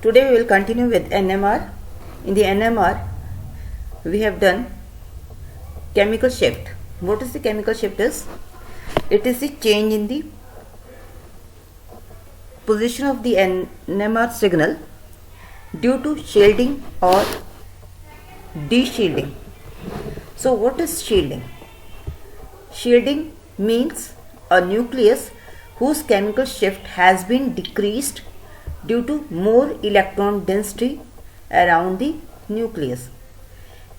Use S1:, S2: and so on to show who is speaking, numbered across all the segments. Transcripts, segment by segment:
S1: Today we will continue with NMR. In the NMR, we have done chemical shift. What is the chemical shift is? It is the change in the position of the NMR signal due to shielding or de-shielding. So what is shielding? Shielding means a nucleus whose chemical shift has been decreased due to more electron density around the nucleus,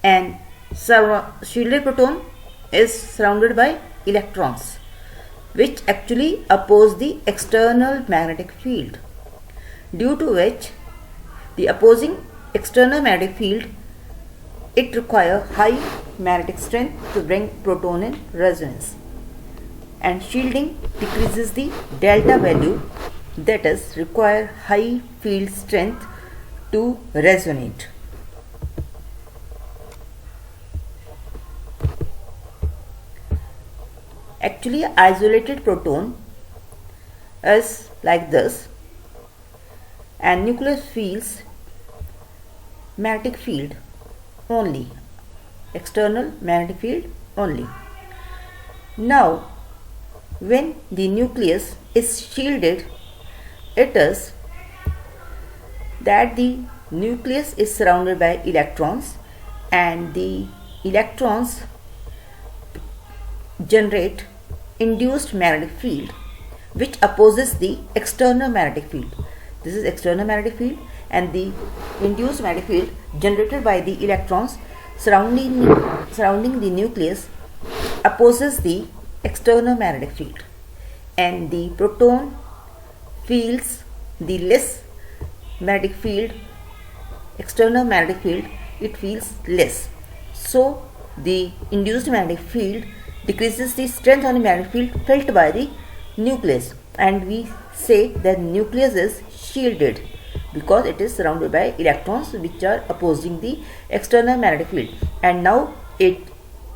S1: and shielded proton is surrounded by electrons which actually oppose the external magnetic field, due to which the opposing external magnetic field it requires high magnetic strength to bring proton in resonance, and shielding decreases the delta value, that is require high field strength to resonate. Actually, isolated proton is like this, and nucleus feels magnetic field only, external magnetic field only. Now, when the nucleus is shielded, it is that the nucleus is surrounded by electrons, and the electrons generate induced magnetic field which opposes the external magnetic field. This is external magnetic field, and the induced magnetic field generated by the electrons surrounding the nucleus opposes the external magnetic field, and the proton feels the less magnetic field, external magnetic field, it feels less. So the induced magnetic field decreases the strength on the magnetic field felt by the nucleus, and we say that nucleus is shielded because it is surrounded by electrons which are opposing the external magnetic field, and now it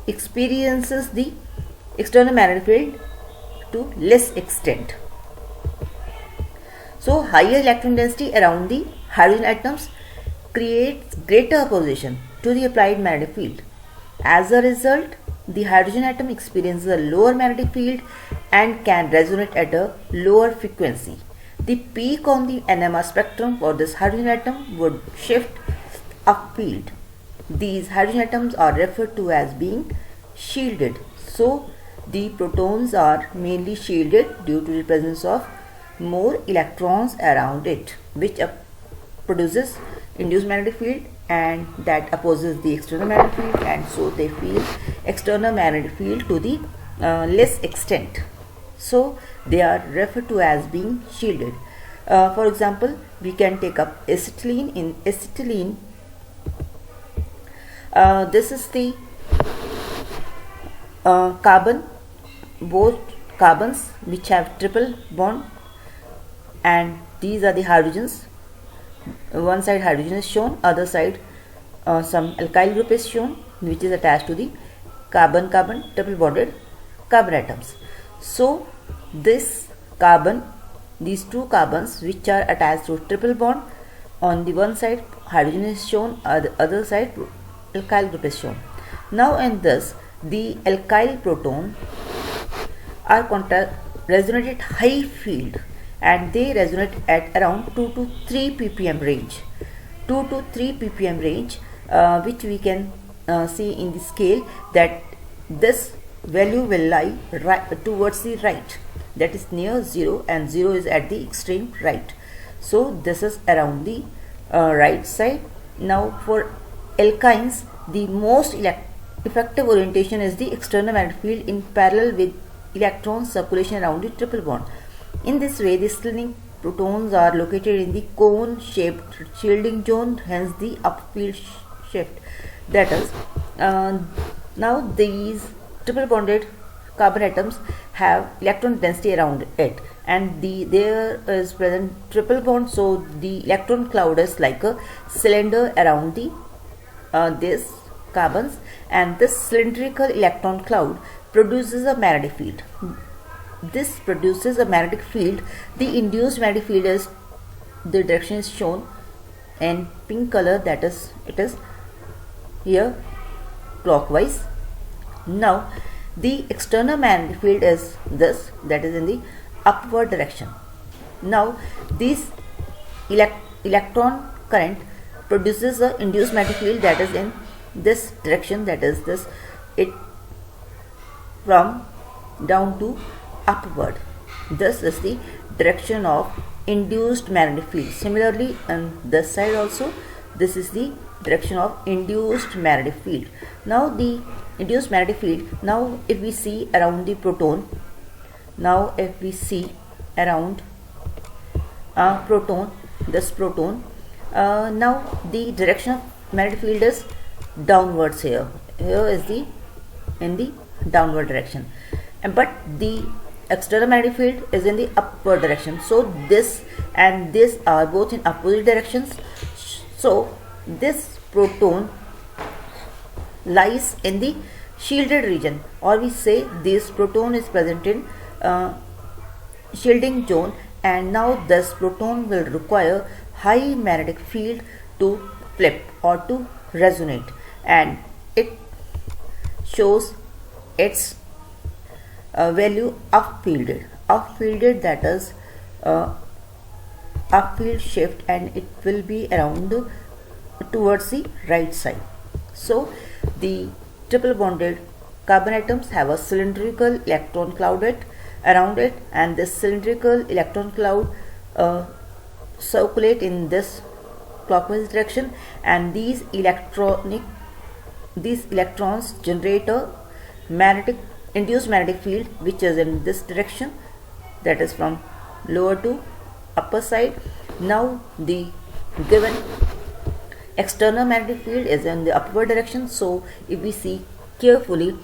S1: experiences the external magnetic field to less extent. So higher electron density around the hydrogen atoms creates greater opposition to the applied magnetic field. As a result, the hydrogen atom experiences a lower magnetic field and can resonate at a lower frequency. The peak on the NMR spectrum for this hydrogen atom would shift upfield. These hydrogen atoms are referred to as being shielded. So the protons are mainly shielded due to the presence of more electrons around it, which produces induced magnetic field, and that opposes the external magnetic field, and so they feel external magnetic field to the less extent. So they are referred to as being shielded. For example, we can take up acetylene. In acetylene, this is the carbon, both carbons which have triple bond, and these are the hydrogens. One side hydrogen is shown, other side some alkyl group is shown which is attached to the carbon-carbon triple bonded carbon atoms. So this carbon, these two carbons which are attached to triple bond, on the one side hydrogen is shown, the other side alkyl group is shown. Now in this, the alkyl proton are resonate at high field, and they resonate at around 2 to 3 ppm range. 2 to 3 ppm range, which we can see in the scale that this value will lie towards the right, that is near 0, and 0 is at the extreme right. So this is around the right side. Now for alkynes, the most effective orientation is the external magnetic field in parallel with electron circulation around the triple bond. In this way, the shielding protons are located in the cone-shaped shielding zone, hence the upfield shift. That is, now these triple bonded carbon atoms have electron density around it, and there is present triple bond, so the electron cloud is like a cylinder around the this carbons, and this cylindrical electron cloud produces a magnetic field. This produces a magnetic field. The induced magnetic field is, the direction is shown in pink color, that is, it is here clockwise. Now the external magnetic field is this, that is in the upward direction. Now this electron current produces a induced magnetic field that is in this direction, that is this, it from down to upward. This is the direction of induced magnetic field. Similarly on this side also, this is the direction of induced magnetic field. Now the induced magnetic field, now if we see around the proton, now if we see around a proton, this proton, now the direction of magnetic field is downwards here. Here is the in the downward direction, but the external magnetic field is in the upward direction. So this and this are both in opposite directions. So this proton lies in the shielded region, or we say this proton is present in shielding zone, and now this proton will require high magnetic field to flip or to resonate, and it shows its value upfielded, that is upfield shift, and it will be around towards the right side. So the triple bonded carbon atoms have a cylindrical electron cloud around it, and this cylindrical electron cloud circulate in this clockwise direction, and these electrons generate a induced magnetic field which is in this direction, that is from lower to upper side. Now the given external magnetic field is in the upward direction. So if we see carefully,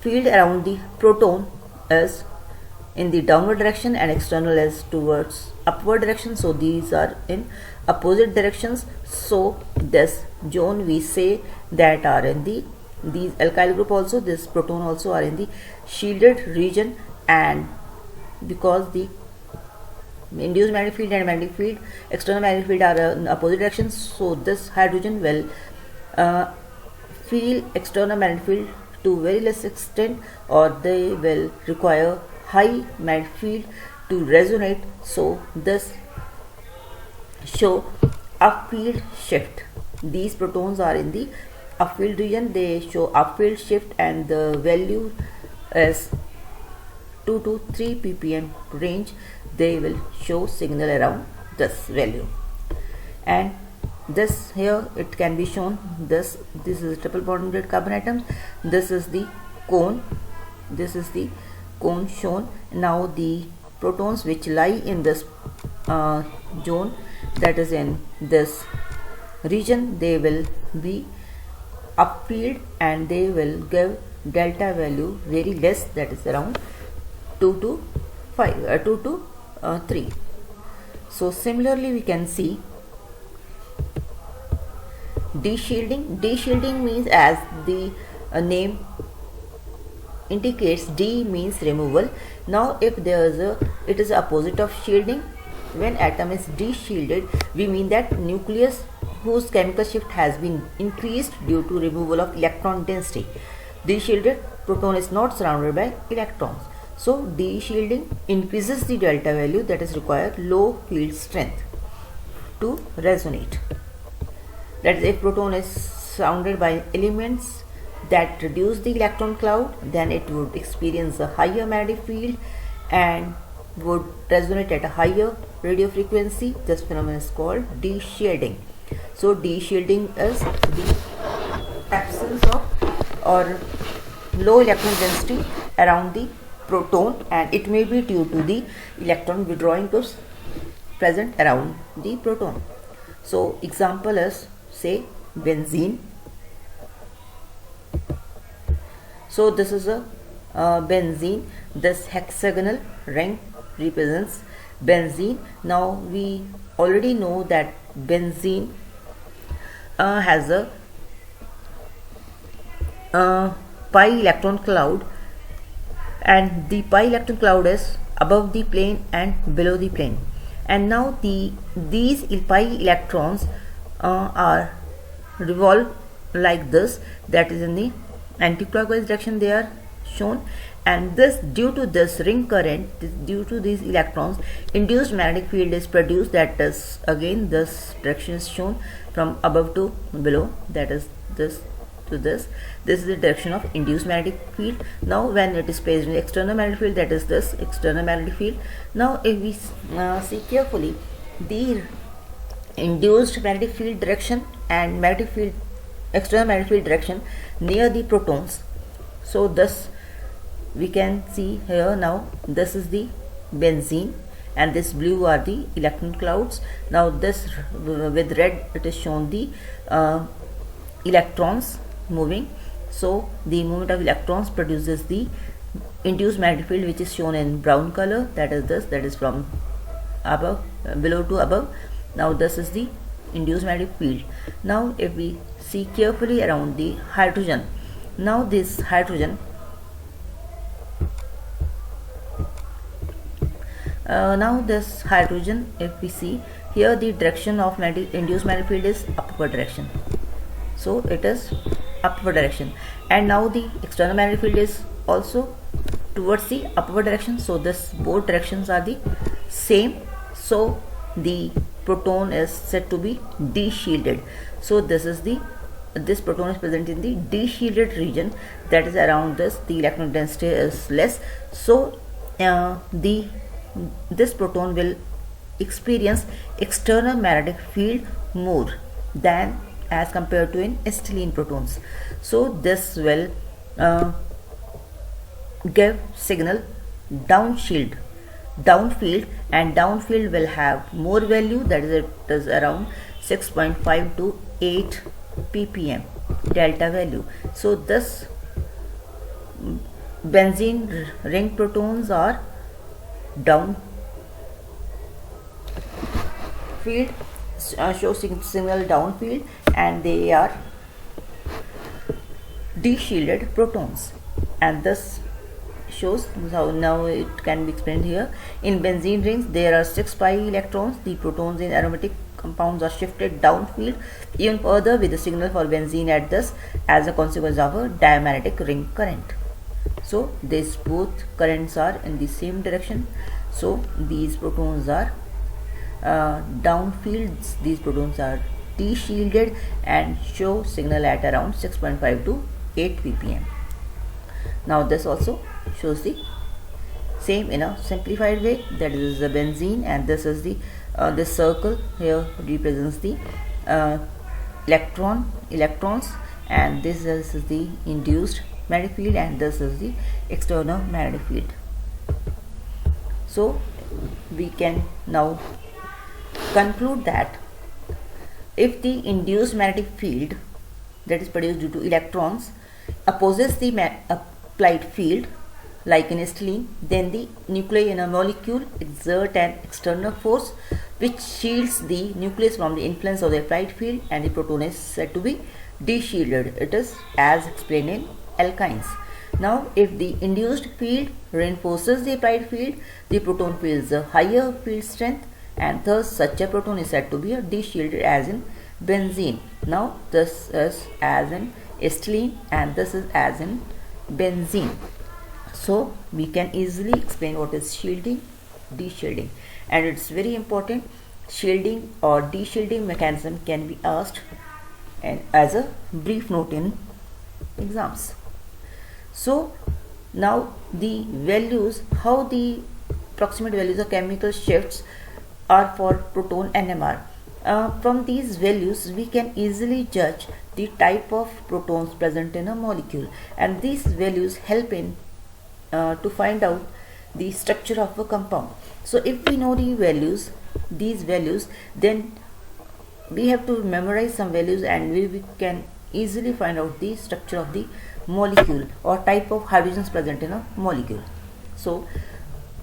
S1: field around the proton is in the downward direction and external is towards upward direction. So these are in opposite directions. So this zone we say that are in these alkyl group also, this proton also are in the shielded region, and because the induced magnetic field and magnetic field, external magnetic field are in opposite directions, so this hydrogen will feel external magnetic field to very less extent, or they will require high magnetic field to resonate. So this show upfield shift. These protons are in the upfield region, they show upfield shift, and the value is 2 to 3 ppm range. They will show signal around this value, and this here it can be shown, this is triple bonded carbon atoms, this is the cone, shown. Now the protons which lie in this zone, that is in this region, they will be upfield and they will give delta value very less, that is around 2 to 3. So similarly we can see de-shielding. De-shielding means, as the name indicates, de means removal. Now if there is it is opposite of shielding. When atom is de-shielded, we mean that nucleus whose chemical shift has been increased due to removal of electron density. De-shielded proton is not surrounded by electrons. So de-shielding increases the delta value, that is required low field strength to resonate. That is, if proton is surrounded by elements that reduce the electron cloud, then it would experience a higher magnetic field and would resonate at a higher radio frequency. This phenomenon is called de-shielding. So de-shielding is the absence of or low electron density around the proton, and it may be due to the electron withdrawing groups present around the proton. So example is, say, benzene. So this is a benzene. This hexagonal ring represents benzene. Now we already know that benzene has a pi electron cloud, and the pi electron cloud is above the plane and below the plane. and now these pi electrons are revolve like this, that is in the anti-clockwise direction they are shown, and this due to this ring current, due to these electrons, induced magnetic field is produced, that is again this direction is shown from above to below, that is this to this is the direction of induced magnetic field. Now when it is placed in the external magnetic field, that is this external magnetic field. Now if we see carefully the induced magnetic field direction and magnetic field, external magnetic field direction near the protons, so thus we can see here, now this is the benzene and this blue are the electron clouds. Now this with red it is shown the electrons moving, so the movement of electrons produces the induced magnetic field, which is shown in brown color, that is this, that is from above, below to above. Now this is the induced magnetic field. Now if we see carefully around the hydrogen, now this hydrogen if we see here, the direction of induced magnetic field is upward direction, so it is upward direction, and now the external magnetic field is also towards the upward direction, so this both directions are the same, so the proton is said to be de-shielded. So this proton is present in the de-shielded region, that is around this the electron density is less, so this proton will experience external magnetic field more than as compared to in acetylene protons. So this will give signal downfield, and downfield will have more value, that is it is around 6.5 to 8 ppm delta value. So this benzene ring protons are down field, show signal downfield, and they are de-shielded protons, and this shows how now it can be explained here. In benzene rings there are 6 pi electrons. The protons in aromatic compounds are shifted downfield even further with the signal for benzene at this as a consequence of a diamagnetic ring current. So these both currents are in the same direction, so these protons are downfields, these protons are de-shielded and show signal at around 6.5 to 8 ppm. Now this also shows the same in a simplified way, that is the benzene, and this is the this circle here represents the electrons, and this is the induced magnetic field, and this is the external magnetic field. So we can now conclude that if the induced magnetic field that is produced due to electrons opposes the applied field like in acetylene, then the nuclei in a molecule exert an external force which shields the nucleus from the influence of the applied field, and the proton is said to be de-shielded. It is as explained in alkynes. Now if the induced field reinforces the applied field, the proton feels a higher field strength, and thus such a proton is said to be de-shielded as in benzene. Now this is as in acetylene and this is as in benzene. So we can easily explain what is shielding, de-shielding, and it's very important. Shielding or de-shielding mechanism can be asked and as a brief note in exams. So now the values, how the approximate values of chemical shifts are for proton NMR. From these values we can easily judge the type of protons present in a molecule, and these values help in to find out the structure of a compound. So if we know these values, then we have to memorize some values, and we can easily find out the structure of the molecule or type of hydrogens present in a molecule. So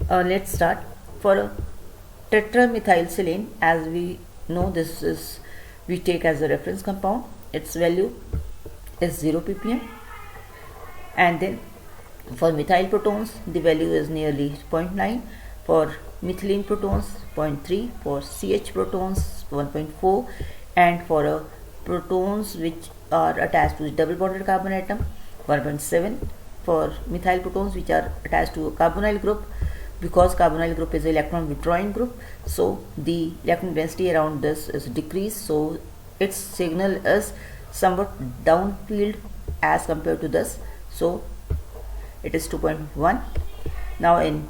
S1: let's start. For a tetramethylsilane, as we know, this is we take as a reference compound, its value is 0 ppm, and then for methyl protons the value is nearly 0.9, For methylene protons 0.3, for CH protons 1.4, and for protons which are attached to the double bonded carbon atom 1.7, for methyl protons which are attached to a carbonyl group. Because carbonyl group is an electron withdrawing group, so the electron density around this is decreased, so its signal is somewhat downfield as compared to this, so it is 2.1. Now in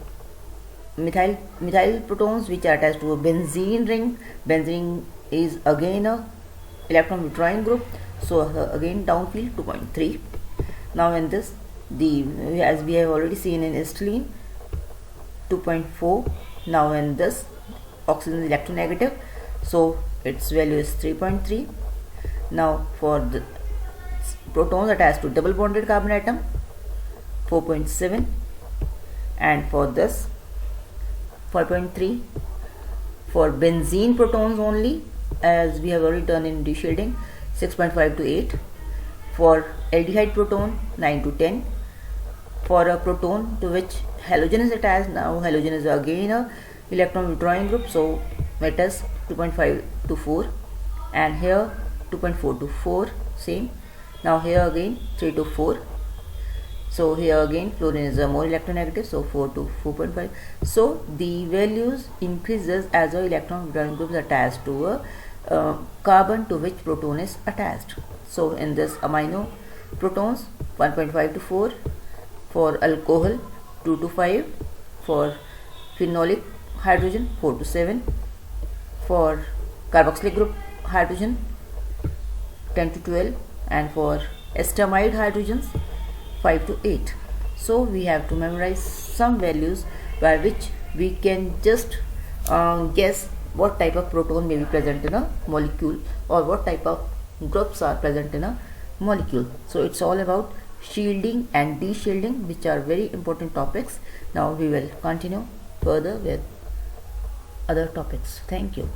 S1: methyl protons which are attached to a benzene ring, benzene is again a electron withdrawing group, so again downfield 2.3. Now in this, as we have already seen in acetylene 2.4. now in this, oxygen is electronegative, so its value is 3.3. now for the protons attached to double bonded carbon atom 4.7, and for this 5.3. for benzene protons only, as we have already done in de-shielding, 6.5 to 8. for aldehyde proton 9 to 10. For a proton to which halogen is attached, now halogen is again a electron withdrawing group, so it is 2.5 to 4, and here 2.4 to 4 same. Now here again 3 to 4, so here again fluorine is a more electronegative, so 4 to 4.5. so the values increases as the electron withdrawing group is attached to a carbon to which proton is attached. So in this amino protons 1.5 to 4, for alcohol 2 to 5, for phenolic hydrogen 4 to 7, for carboxylic group hydrogen 10 to 12, and for estamide hydrogens 5 to 8. So we have to memorize some values by which we can just guess what type of proton may be present in a molecule or what type of groups are present in a molecule. So it's all about shielding and de-shielding, which are very important topics. Now we will continue further with other topics. Thank you.